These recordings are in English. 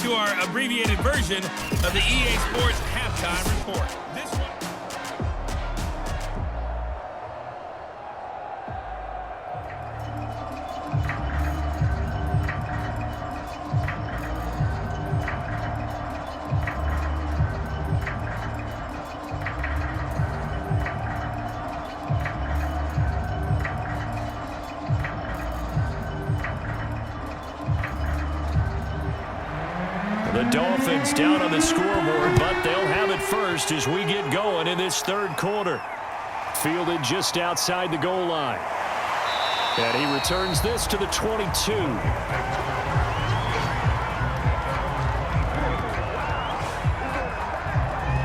to our abbreviated version of the EA Sports Halftime Report. This one. The Dolphins down on the scoreboard, but they'll have it first as we get going in this third quarter. Fielded just outside the goal line. And he returns this to the 22.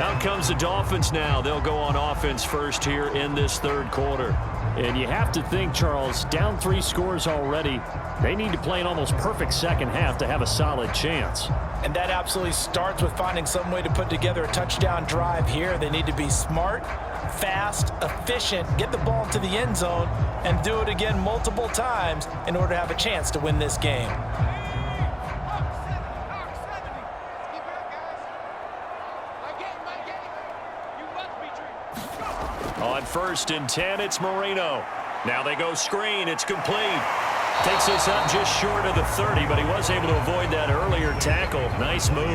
Out comes the Dolphins now. They'll go on offense first here in this third quarter. And you have to think, Charles, down 3 scores already. They need to play an almost perfect second half to have a solid chance. And that absolutely starts with finding some way to put together a touchdown drive here. They need to be smart, fast, efficient, get the ball to the end zone, and do it again multiple times in order to have a chance to win this game. On 1st and 10, it's Marino. Now they go screen. It's complete. Takes this up just short of the 30, but he was able to avoid that earlier tackle. Nice move.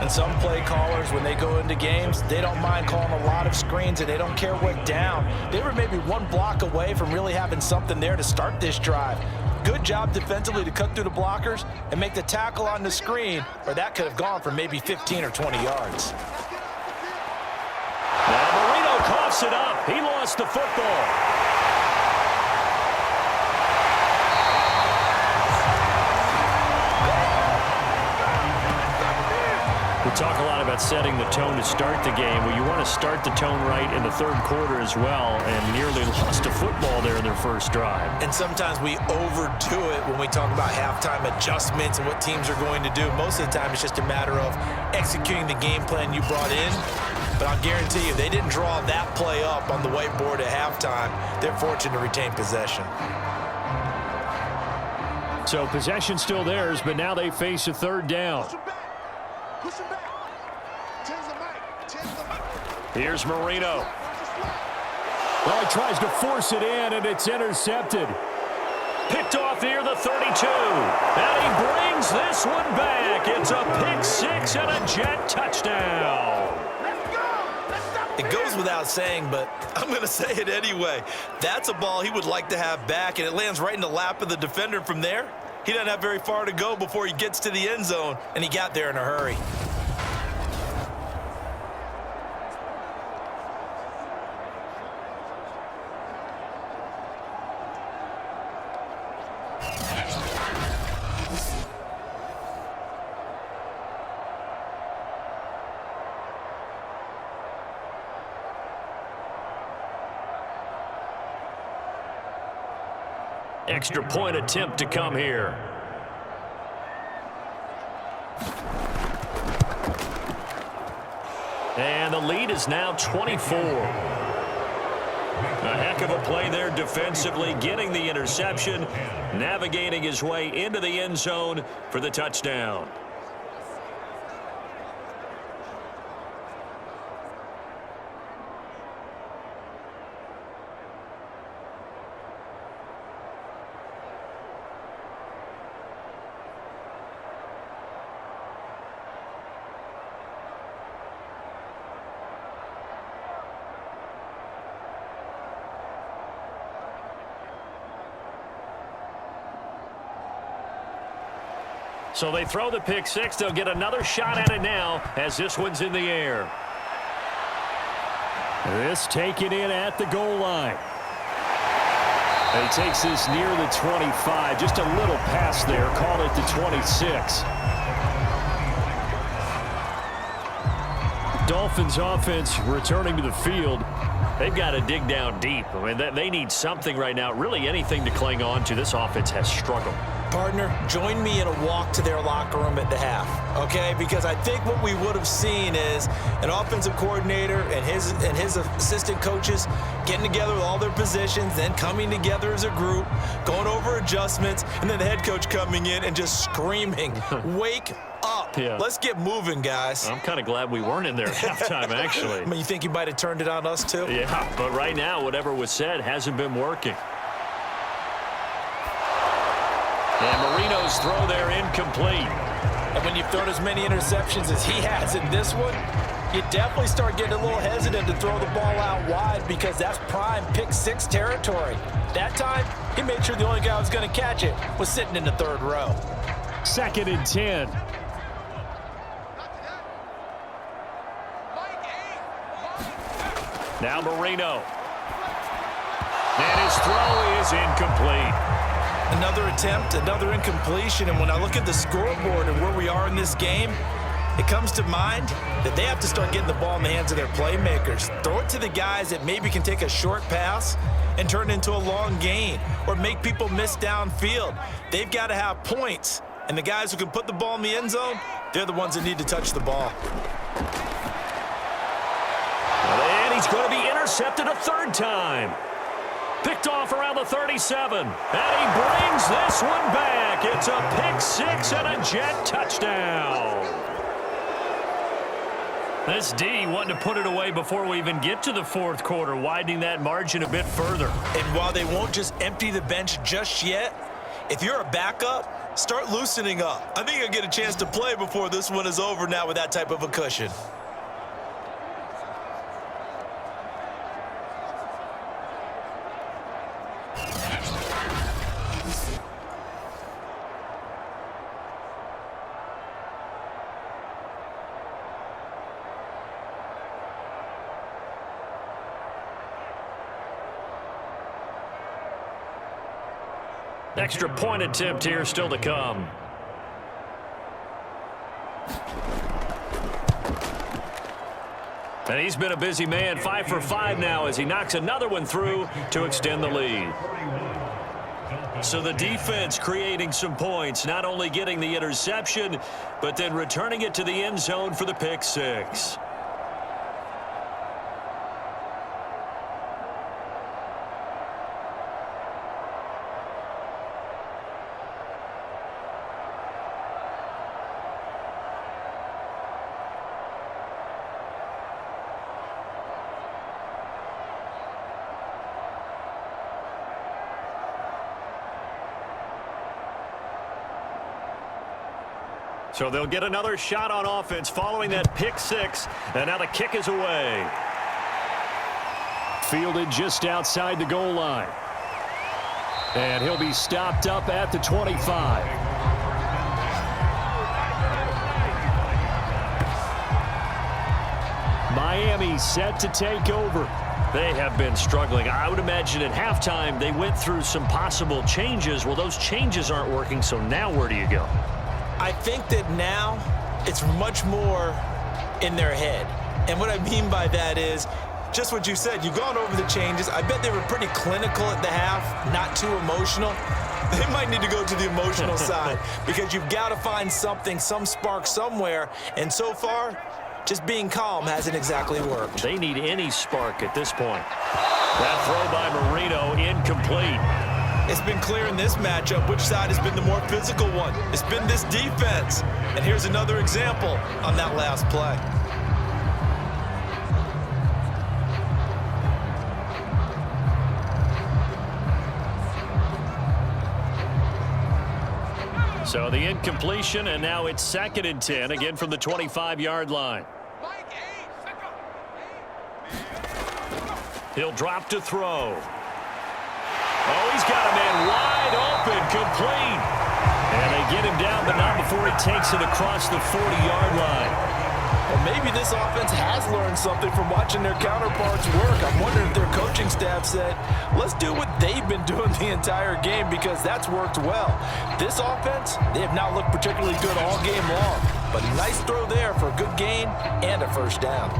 And some play callers, when they go into games, they don't mind calling a lot of screens, and they don't care what down. They were maybe 1 block away from really having something there to start this drive. Good job defensively to cut through the blockers and make the tackle on the screen, or that could have gone for maybe 15 or 20 yards. Now Marino coughs it up. He lost the football. We talk a lot about setting the tone to start the game. Well, you want to start the tone right in the third quarter as well, and nearly lost a football there in their first drive. And sometimes we overdo it when we talk about halftime adjustments and what teams are going to do. Most of the time, it's just a matter of executing the game plan you brought in. But I'll guarantee you, they didn't draw that play up on the whiteboard at halftime. They're fortunate to retain possession. So possession still theirs, but now they face a third down. Here's Marino. Well, he tries to force it in, and it's intercepted. Picked off near the 32. And he brings this one back. It's a pick 6 and a Jet touchdown. It goes without saying, but I'm going to say it anyway. That's a ball he would like to have back, and it lands right in the lap of the defender from there. He doesn't have very far to go before he gets to the end zone, and he got there in a hurry. Extra point attempt to come here. And the lead is now 24. A heck of a play there defensively, getting the interception, navigating his way into the end zone for the touchdown. So they throw the pick 6. They'll get another shot at it now as this one's in the air. This taken in at the goal line. And he takes this near the 25. Just a little pass there. Call it the 26. Dolphins offense returning to the field. They've got to dig down deep. I mean, they need something right now. Really anything to cling on to. This offense has struggled. Partner, join me in a walk to their locker room at the half, okay? Because I think what we would have seen is an offensive coordinator and his assistant coaches getting together with all their positions, then coming together as a group, going over adjustments, and then the head coach coming in and just screaming, "Wake up. Yeah. Let's get moving, guys." I'm kind of glad we weren't in there at halftime, actually. I mean, you think you might have turned it on us, too? Yeah, but right now, whatever was said hasn't been working. And Marino's throw there incomplete. And when you've thrown as many interceptions as he has in this one, you definitely start getting a little hesitant to throw the ball out wide because that's prime pick six territory. That time, he made sure the only guy who was going to catch it was sitting in the third row. 2nd and 10. Now Marino. And his throw is incomplete. Another attempt, another incompletion, and when I look at the scoreboard and where we are in this game, it comes to mind that they have to start getting the ball in the hands of their playmakers. Throw it to the guys that maybe can take a short pass and turn it into a long gain or make people miss downfield. They've got to have points, and the guys who can put the ball in the end zone, they're the ones that need to touch the ball. And he's going to be intercepted a 3rd time. Picked off around the 37. And he brings this one back. It's a pick 6 and a Jet touchdown. This D wanting to put it away before we even get to the 4th quarter, widening that margin a bit further. And while they won't just empty the bench just yet, if you're a backup, start loosening up. I think you'll get a chance to play before this one is over now with that type of a cushion. Extra point attempt here still to come. And he's been a busy man, 5 for 5 now as he knocks another one through to extend the lead. So the defense creating some points, not only getting the interception, but then returning it to the end zone for the pick 6. So they'll get another shot on offense following that pick 6, and now the kick is away. Fielded just outside the goal line. And he'll be stopped up at the 25. Miami set to take over. They have been struggling. I would imagine at halftime they went through some possible changes. Well, those changes aren't working, so now where do you go? I think that now it's much more in their head. And what I mean by that is just what you said. You've gone over the changes. I bet they were pretty clinical at the half, not too emotional. They might need to go to the emotional side because you've got to find something, some spark somewhere. And so far, just being calm hasn't exactly worked. They need any spark at this point. That throw by Marino incomplete. It's been clear in this matchup which side has been the more physical one. It's been this defense. And here's another example on that last play. So the incompletion, and now it's 2nd and 10, again from the 25-yard line. He'll drop to throw. Oh, he's got a man wide open, complete. And they get him down, but not before he takes it across the 40-yard line. Well, maybe this offense has learned something from watching their counterparts work. I'm wondering if their coaching staff said, let's do what they've been doing the entire game because that's worked well. This offense, they have not looked particularly good all game long, but a nice throw there for a good gain and a first down.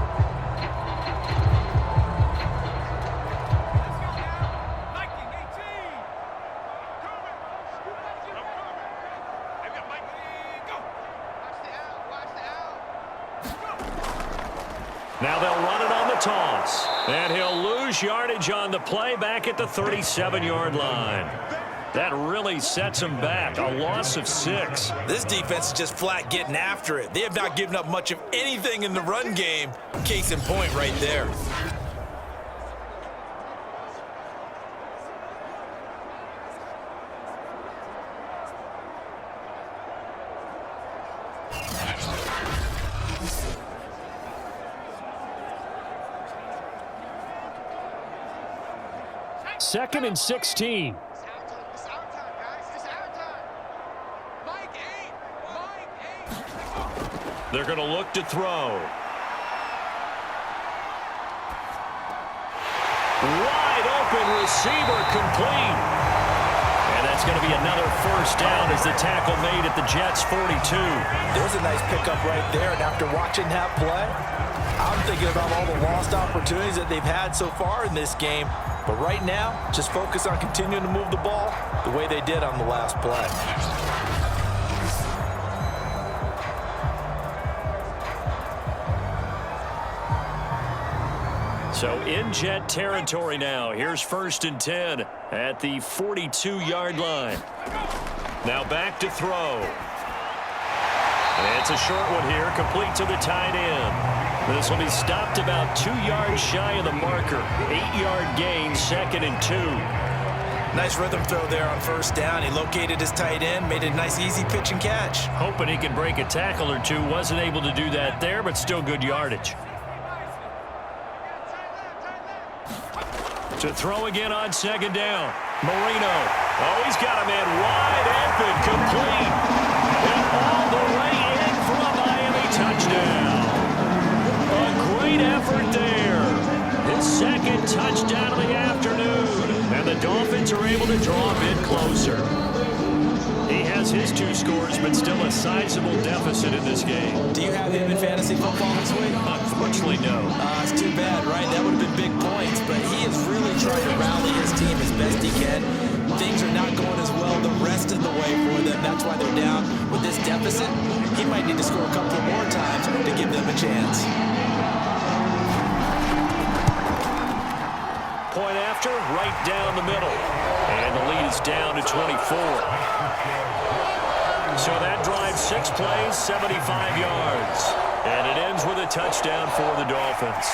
Now they'll run it on the toss. And he'll lose yardage on the play back at the 37-yard line. That really sets him back. A loss of 6. This defense is just flat getting after it. They have not given up much of anything in the run game. Case in point right there. Second and 16. They're going to look to throw. Wide open receiver complete. And that's going to be another first down as the tackle made at the Jets' 42. There's a nice pickup right there. And after watching that play, I'm thinking about all the lost opportunities that they've had so far in this game. But right now, just focus on continuing to move the ball the way they did on the last play. So in Jet territory now. Here's 1st and 10 at the 42-yard line. Now back to throw. And it's a short one here, complete to the tight end. This will be stopped about 2 yards shy of the marker. 8-yard gain, 2nd and 2. Nice rhythm throw there on 1st down. He located his tight end, made a nice easy pitch and catch. Hoping he could break a tackle or two. Wasn't able to do that there, but still good yardage. To throw again on 2nd down. Marino. Oh, he's got a man wide open, complete. And all the way in for a Miami touchdown. A great effort there. His 2nd touchdown of the afternoon. And the Dolphins are able to draw a bit closer. He has his 2 scores, but still a sizable deficit in this game. Do you have him in fantasy football this week? Unfortunately, no. It's too bad, right? That would have been big points, but he is really trying to rally his team as best he can. Things are not going as well the rest of the way for them. That's why they're down. With this deficit, he might need to score a couple more times to give them a chance. Point after, right down the middle. And the lead is down to 24. So that drives 6 plays, 75 yards. And it ends with a touchdown for the Dolphins.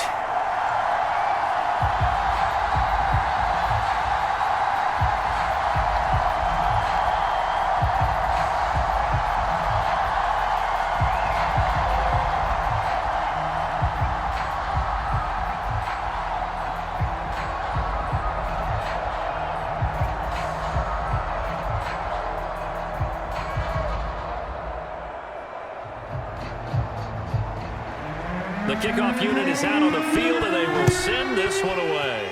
The kickoff unit is out on the field, and they will send this one away.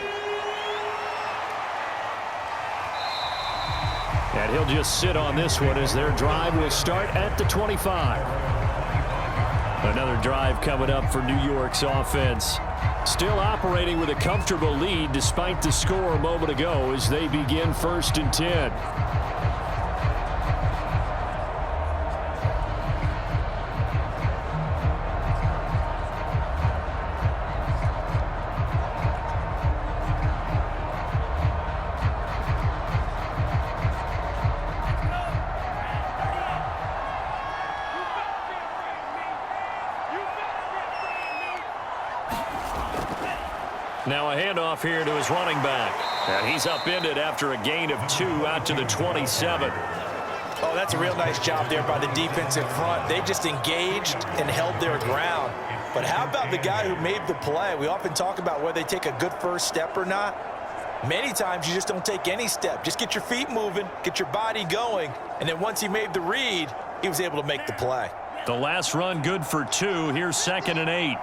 And he'll just sit on this one as their drive will start at the 25. Another drive coming up for New York's offense. Still operating with a comfortable lead despite the score a moment ago as they begin 1st and 10. Now a handoff here to his running back. And he's upended after a gain of 2 out to the 27. Oh, that's a real nice job there by the defense in front. They just engaged and held their ground. But how about the guy who made the play? We often talk about whether they take a good first step or not. Many times you just don't take any step. Just get your feet moving, get your body going. And then once he made the read, he was able to make the play. The last run good for 2. Here's 2nd and 8.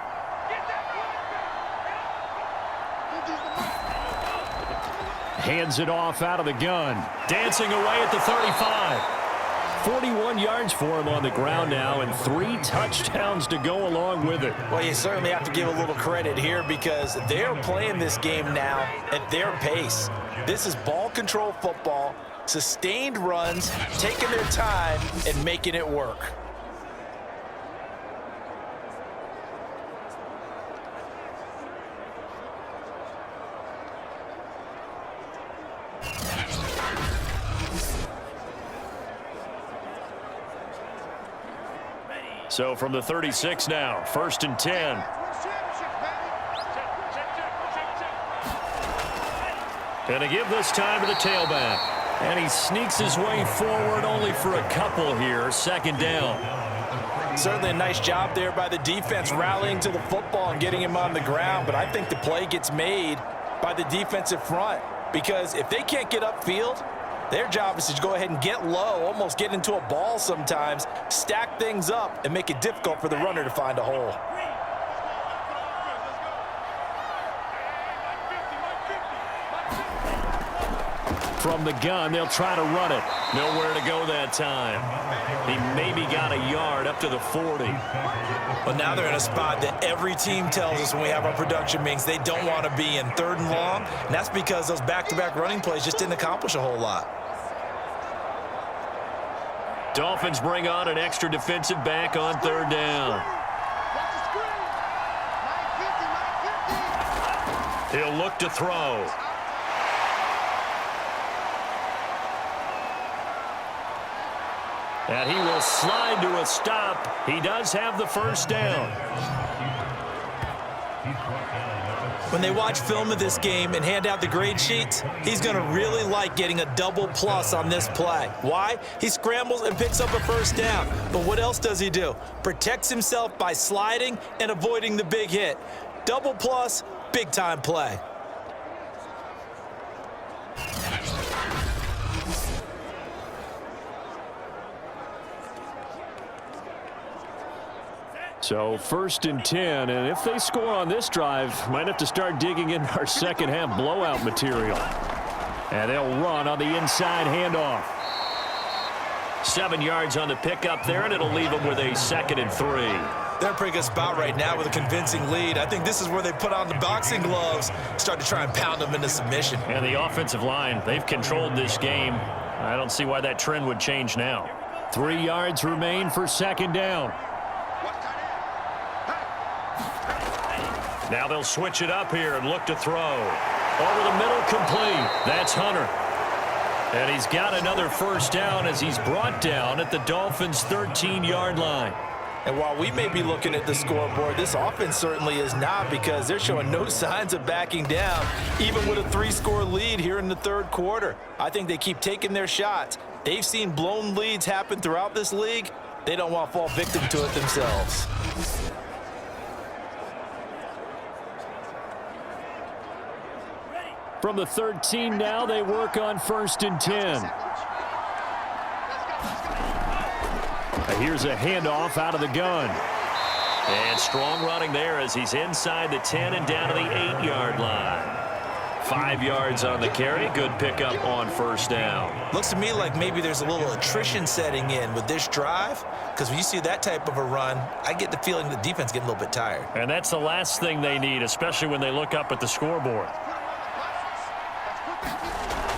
Hands it off out of the gun. Dancing away at the 35. 41 yards for him on the ground now and 3 touchdowns to go along with it. Well, you certainly have to give a little credit here because they're playing this game now at their pace. This is ball control football, sustained runs, taking their time and making it work. So from the 36 now, 1st and 10. And to give this time to the tailback. And he sneaks his way forward only for a couple here. 2nd down. Certainly a nice job there by the defense rallying to the football and getting him on the ground. But I think the play gets made by the defensive front. Because if they can't get upfield, their job is to go ahead and get low, almost get into a ball sometimes, stack things up, and make it difficult for the runner to find a hole. From the gun, they'll try to run it. Nowhere to go that time. He maybe got a yard up to the 40. But now they're in a spot that every team tells us when we have our production meetings they don't want to be in, 3rd and long. And that's because those back-to-back running plays just didn't accomplish a whole lot. Dolphins bring on an extra defensive back on 3rd down. He'll look to throw. And he will slide to a stop. He does have the 1st down. When they watch film of this game and hand out the grade sheets, he's going to really like getting a double plus on this play. Why? He scrambles and picks up a 1st down. But what else does he do? Protects himself by sliding and avoiding the big hit. Double plus, big-time play. So 1st and 10, and if they score on this drive, might have to start digging in our second half blowout material. And they'll run on the inside handoff. 7 yards on the pickup there, and it'll leave them with a 2nd and 3. They're in a pretty good spot right now with a convincing lead. I think this is where they put on the boxing gloves, start to try and pound them into submission. And the offensive line, they've controlled this game. I don't see why that trend would change now. 3 yards remain for 2nd down. Now they'll switch it up here and look to throw. Over the middle, complete. That's Hunter. And he's got another 1st down as he's brought down at the Dolphins' 13-yard line. And while we may be looking at the scoreboard, this offense certainly is not, because they're showing no signs of backing down, even with a 3-score lead here in the 3rd quarter. I think they keep taking their shots. They've seen blown leads happen throughout this league. They don't want to fall victim to it themselves. From the 13 now, they work on 1st and 10. Here's a handoff out of the gun. And strong running there as he's inside the 10 and down to the 8-yard line. 5 yards on the carry. Good pickup on 1st down. Looks to me like maybe there's a little attrition setting in with this drive, because when you see that type of a run, I get the feeling the defense getting a little bit tired. And that's the last thing they need, especially when they look up at the scoreboard.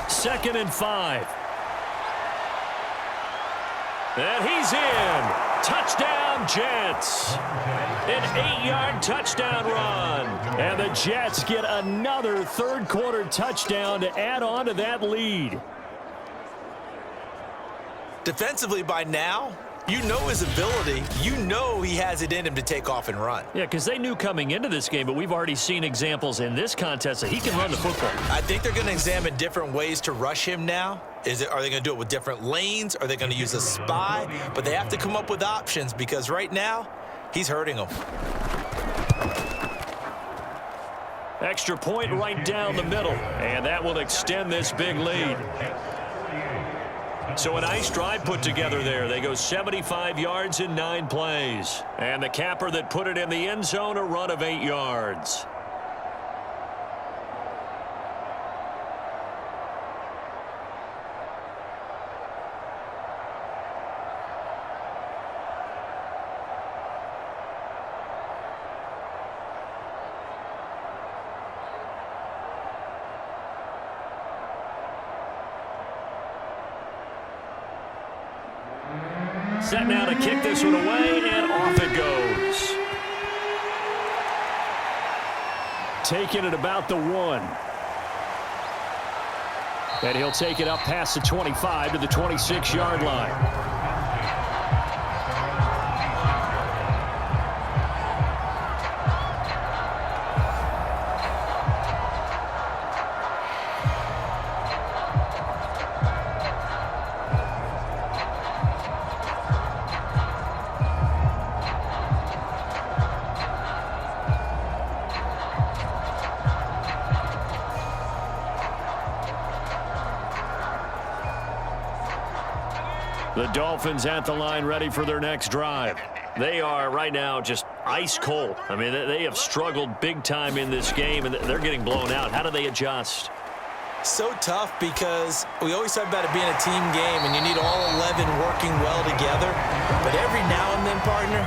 2nd and 5. And he's in. Touchdown, Jets. An 8-yard touchdown run. And the Jets get another 3rd quarter touchdown to add on to that lead. Defensively by now, you know his ability. You know he has it in him to take off and run. Yeah, because they knew coming into this game, but we've already seen examples in this contest that he can run the football. I think they're going to examine different ways to rush him now. Are they going to do it with different lanes? Are they going to use a spy? But they have to come up with options, because right now, he's hurting them. Extra point right down the middle, and that will extend this big lead. So a nice drive put together there. They go 75 yards in 9 plays. And the capper that put it in the end zone, a run of 8 yards. Set now to kick this one away, and off it goes. Taking it about the 1. And he'll take it up past the 25 to the 26-yard line. The Dolphins at the line ready for their next drive. They are right now just ice cold. I mean, they have struggled big time in this game, and they're getting blown out. How do they adjust? So tough because we always talk about it being a team game, and you need all 11 working well together. But every now and then, partner,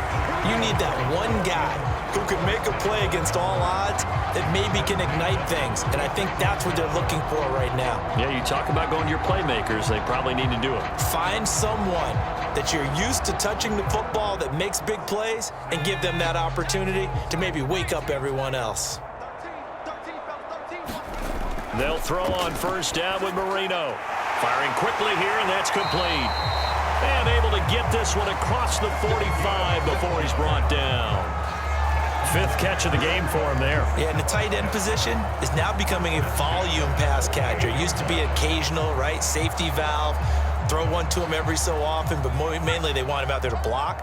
you need that one guy who can make a play against all odds that maybe can ignite things. And I think that's what they're looking for right now. Yeah, you talk about going to your playmakers. They probably need to do it. Find someone that you're used to touching the football that makes big plays and give them that opportunity to maybe wake up everyone else. They'll throw on first down with Marino. Firing quickly here, and that's complete. And able to get this one across the 45 before he's brought down. Fifth catch of the game for him there. Yeah, and the tight end position is now becoming a volume pass catcher. It used to be occasional, right? Safety valve. Throw one to him every so often, but mainly they want him out there to block.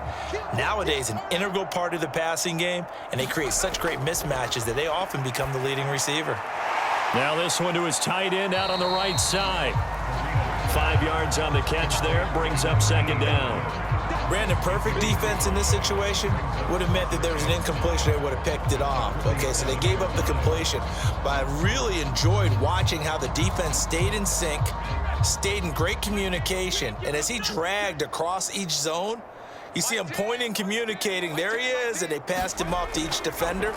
Nowadays, an integral part of the passing game, and they create such great mismatches that they often become the leading receiver. Now this one to his tight end out on the right side. 5 yards on the catch there, brings up second down. Brandon, perfect defense in this situation would have meant that there was an incompletion. They would have picked it off. Okay, so they gave up the completion. But I really enjoyed watching how the defense stayed in sync, stayed in great communication, and as he dragged across each zone, you see him pointing, communicating. There he is, and they passed him off to each defender.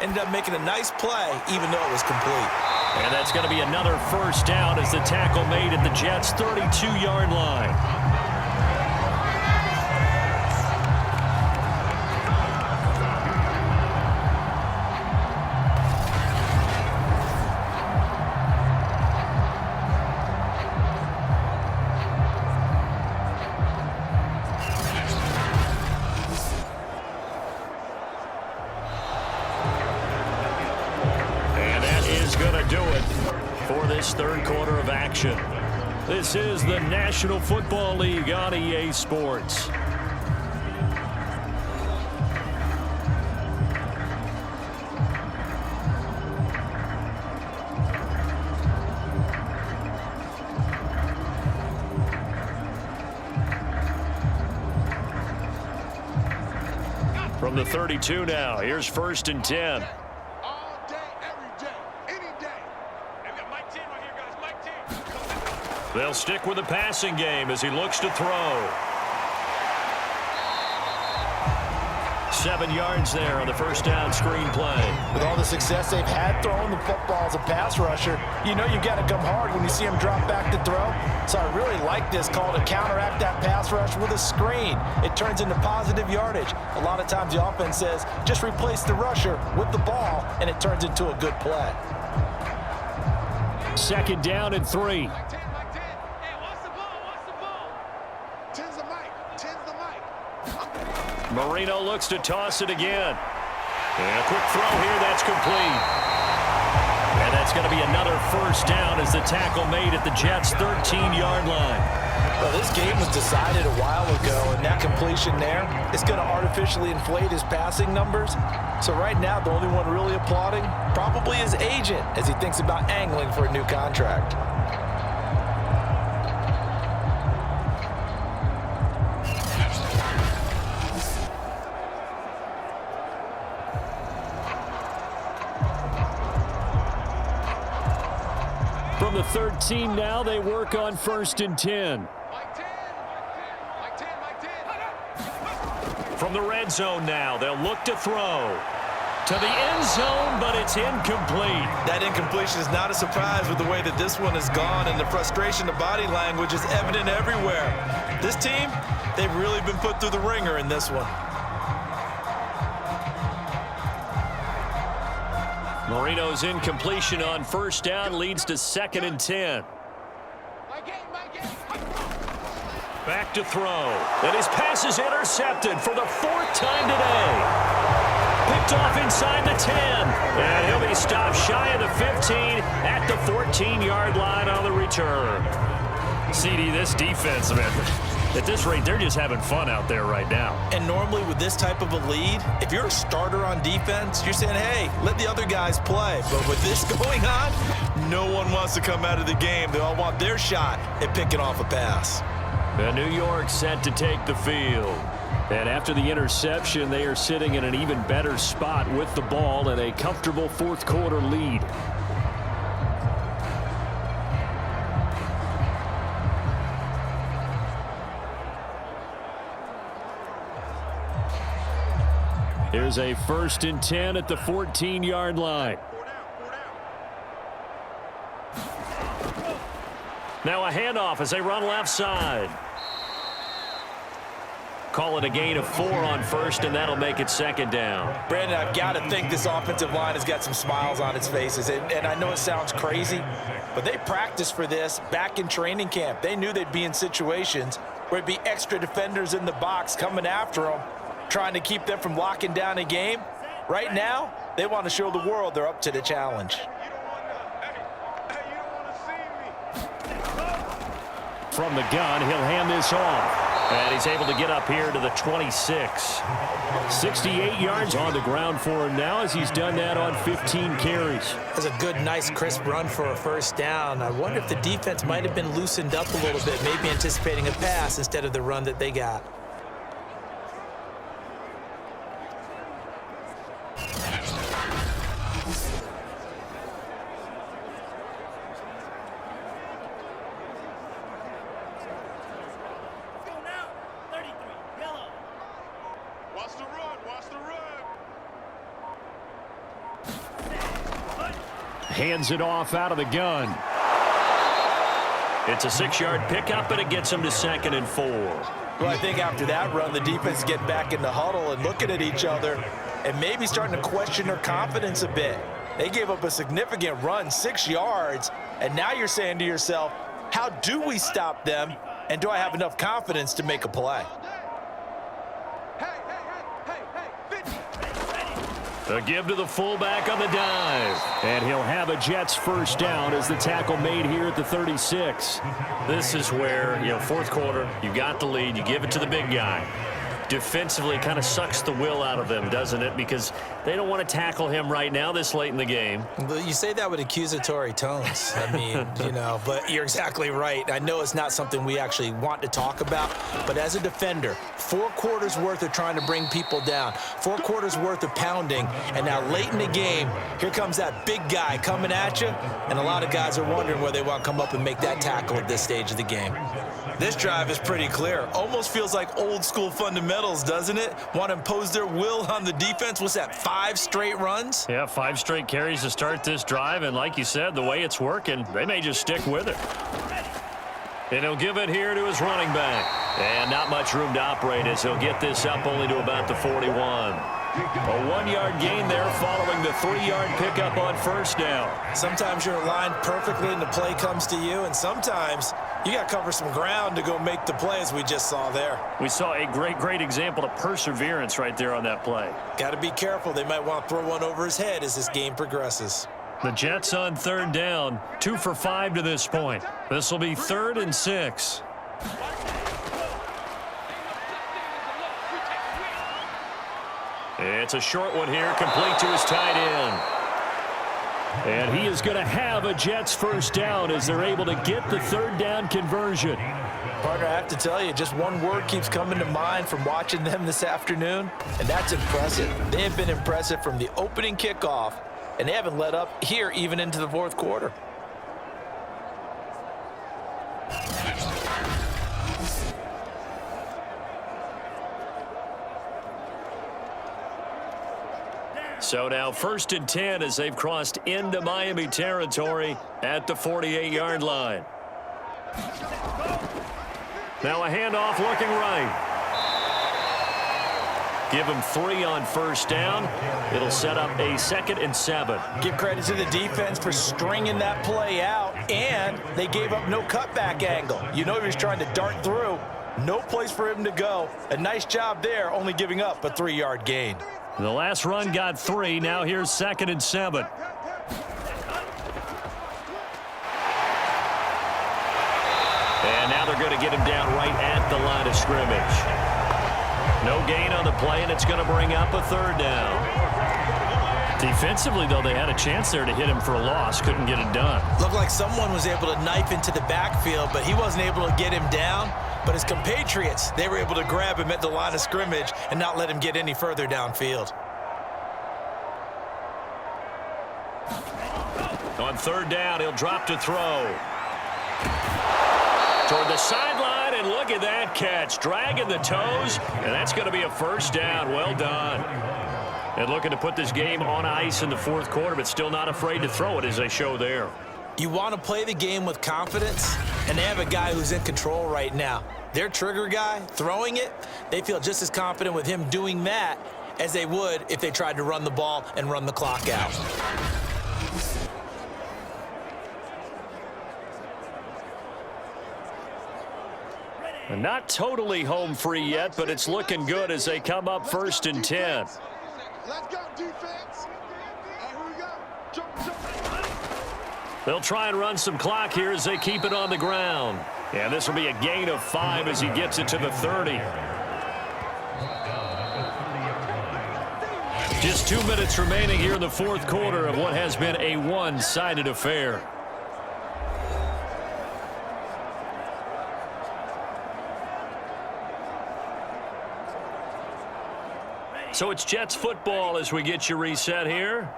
Ended up making a nice play, even though it was complete. And that's going to be another first down as the tackle made at the Jets' 32-yard line. Third quarter of action. This is the National Football League on EA Sports. From the 32 now, here's first and 10. They'll stick with the passing game as he looks to throw. 7 yards there on the first down screen play. With all the success they've had throwing the football as a pass rusher, you know you've got to come hard when you see him drop back to throw. So I really like this call to counteract that pass rush with a screen. It turns into positive yardage. A lot of times the offense says, just replace the rusher with the ball, and it turns into a good play. Second down and 3. Marino looks to toss it again. And a quick throw here, that's complete. And that's going to be another first down as the tackle made at the Jets' 13-yard line. Well, this game was decided a while ago, and that completion there is going to artificially inflate his passing numbers. So right now, the only one really applauding probably his agent as he thinks about angling for a new contract. From the 13 now, they work on first and 10. From the red zone now, they'll look to throw. To the end zone, but it's incomplete. That incompletion is not a surprise with the way that this one has gone, and the frustration, the body language is evident everywhere. This team, they've really been put through the ringer in this one. Marino's incompletion on first down leads to second and 10. Back to throw. And his pass is intercepted for the 4th time today. Picked off inside the 10. And he'll be stopped shy of the 15 at the 14-yard line on the return. CD, this defense, man, at this rate, they're just having fun out there right now. And normally with this type of a lead, if you're a starter on defense, you're saying, hey, let the other guys play. But with this going on, no one wants to come out of the game. They all want their shot at picking off a pass. And New York set to take the field. And after the interception, they are sitting in an even better spot with the ball and a comfortable fourth quarter lead. Here's a 1st and 10 at the 14-yard line. Now a handoff as they run left side. Call it a gain of 4 on 1st, and that'll make it 2nd down. Brandon, I've got to think this offensive line has got some smiles on its faces. And I know it sounds crazy, but they practiced for this back in training camp. They knew they'd be in situations where it'd be extra defenders in the box coming after them, trying to keep them from locking down a game. Right now, they want to show the world they're up to the challenge. From the gun, he'll hand this off. And he's able to get up here to the 26. 68 yards on the ground for him now as he's done that on 15 carries. That's a good, nice, crisp run for a 1st down. I wonder if the defense might have been loosened up a little bit, maybe anticipating a pass instead of the run that they got. Hands it off out of the gun. It's a 6-yard pickup, and it gets him to 2nd and 4. Well, I think after that run, the defense get back in the huddle and looking at each other and maybe starting to question their confidence a bit. They gave up a significant run, 6 yards, and now you're saying to yourself, how do we stop them, and do I have enough confidence to make a play? A give to the fullback on the dive. And he'll have a Jets 1st down as the tackle made here at the 36. This is where, fourth quarter, you got the lead, you give it to the big guy. Defensively kind of sucks the will out of them, doesn't it? Because they don't want to tackle him right now this late in the game. You say that with accusatory tones. I mean, but you're exactly right. I know it's not something we actually want to talk about, but as a defender, 4 quarters worth of trying to bring people down, 4 quarters worth of pounding, and now late in the game, here comes that big guy coming at you, and a lot of guys are wondering whether they want to come up and make that tackle at this stage of the game. This drive is pretty clear. Almost feels like old school fundamentals, doesn't it? Want to impose their will on the defense. What's that, 5 straight runs? Yeah, 5 straight carries to start this drive. And like you said, the way it's working, they may just stick with it. And he'll give it here to his running back. And not much room to operate as he'll get this up only to about the 41. A 1-yard gain there following the 3-yard pickup on 1st down. Sometimes you're aligned perfectly and the play comes to you, and sometimes you got to cover some ground to go make the play, as we just saw there. We saw a great example of perseverance right there on that play. Got to be careful. They might want to throw one over his head as this game progresses. The Jets on 3rd down, 2 for 5 to this point. This will be 3rd and 6. It's a short one here, complete to his tight end. And he is going to have a Jets 1st down as they're able to get the 3rd down conversion. Partner, I have to tell you, just one word keeps coming to mind from watching them this afternoon, and that's impressive. They have been impressive from the opening kickoff, and they haven't let up here even into the 4th quarter. So now 1st and 10 as they've crossed into Miami territory at the 48-yard line. Now a handoff looking right. Give him 3 on 1st down. It'll set up a 2nd and 7. Give credit to the defense for stringing that play out, and they gave up no cutback angle. You know he was trying to dart through. No place for him to go. A nice job there, only giving up a 3-yard gain. The last run got 3. Now here's 2nd and 7. And now they're going to get him down right at the line of scrimmage. No gain on the play, and it's going to bring up a 3rd down. Defensively, though, they had a chance there to hit him for a loss. Couldn't get it done. Looked like someone was able to knife into the backfield, but he wasn't able to get him down. But his compatriots, they were able to grab him at the line of scrimmage and not let him get any further downfield. On third down, he'll drop to throw. Toward the sideline, and look at that catch. Dragging the toes, and that's going to be a first down. Well done. And looking to put this game on ice in the fourth quarter, but still not afraid to throw it as they show there. You want to play the game with confidence, and they have a guy who's in control right now. Their trigger guy, throwing it, they feel just as confident with him doing that as they would if they tried to run the ball and run the clock out. Not totally home free yet, but it's looking good as they come up 1st and 10. Let's go, defense. Here we go. Jump. They'll try and run some clock here as they keep it on the ground. And this will be a gain of 5 as he gets it to the 30. Just 2 minutes remaining here in the fourth quarter of what has been a one-sided affair. So it's Jets football as we get you reset here.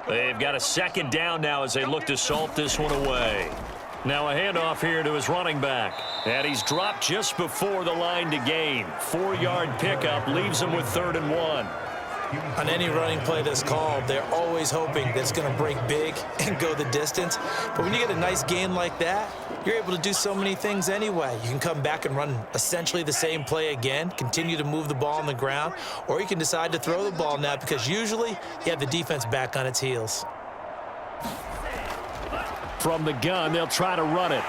They've got a second down now as they look to salt this one away. Now a handoff here to his running back. And he's dropped just before the line to gain. 4-yard pickup leaves him with 3rd and 1. On any running play that's called, they're always hoping that it's going to break big and go the distance. But when you get a nice gain like that, you're able to do so many things anyway. You can come back and run essentially the same play again, continue to move the ball on the ground, or you can decide to throw the ball now because usually you have the defense back on its heels. From the gun, they'll try to run it.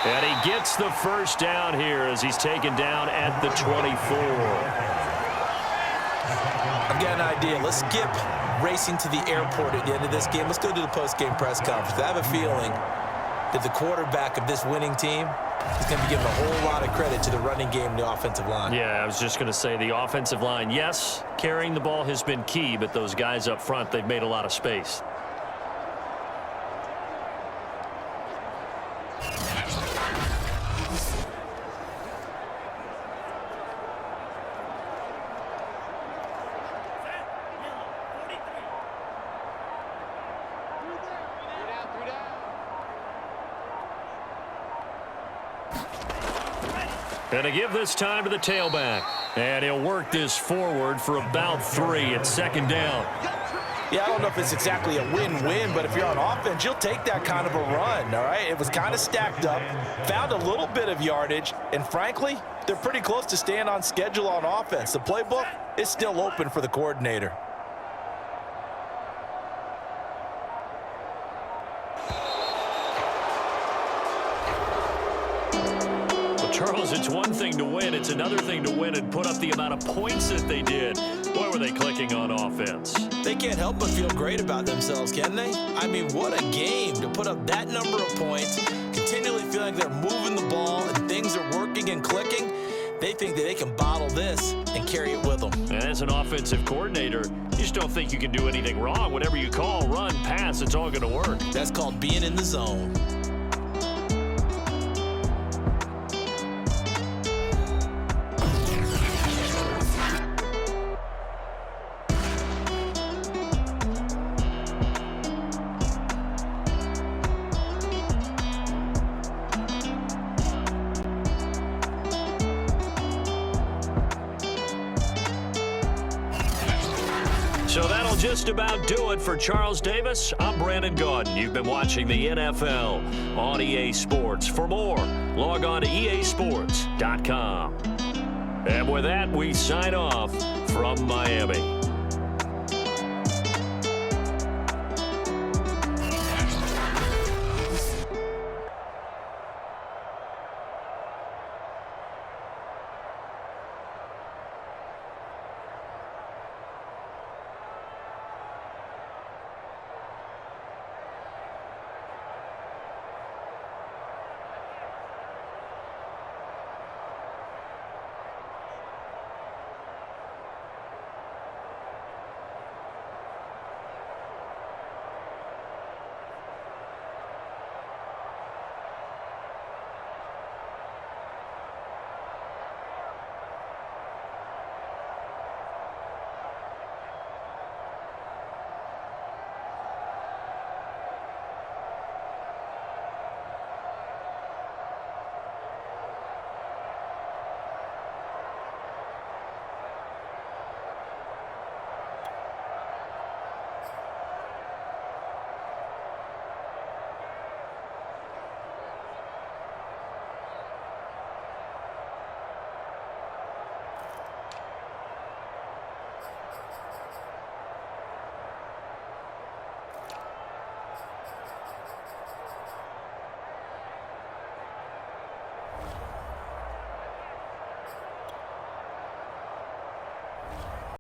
And he gets the first down here as he's taken down at the 24. I've got an idea. Let's skip racing to the airport at the end of this game. Let's go to the post-game press conference. I have a feeling that the quarterback of this winning team is going to be giving a whole lot of credit to the running game and the offensive line. Yeah, I was just going to say the offensive line, yes, carrying the ball has been key, but those guys up front, they've made a lot of space. And to give this time to the tailback. And he'll work this forward for about 3 at 2nd down. Yeah, I don't know if it's exactly a win-win, but if you're on offense, you'll take that kind of a run, all right? It was kind of stacked up, found a little bit of yardage, and frankly, they're pretty close to staying on schedule on offense. The playbook is still open for the coordinator. Charles, it's one thing to win. It's another thing to win and put up the amount of points that they did. Boy, were they clicking on offense. They can't help but feel great about themselves, can they? I mean, what a game to put up that number of points, continually feeling they're moving the ball and things are working and clicking. They think that they can bottle this and carry it with them. And as an offensive coordinator, you just don't think you can do anything wrong. Whatever you call, run, pass, it's all going to work. That's called being in the zone. So that'll just about do it for Charles Davis. I'm Brandon Gaudin. You've been watching the NFL on EA Sports. For more, log on to easports.com. And with that, we sign off from Miami.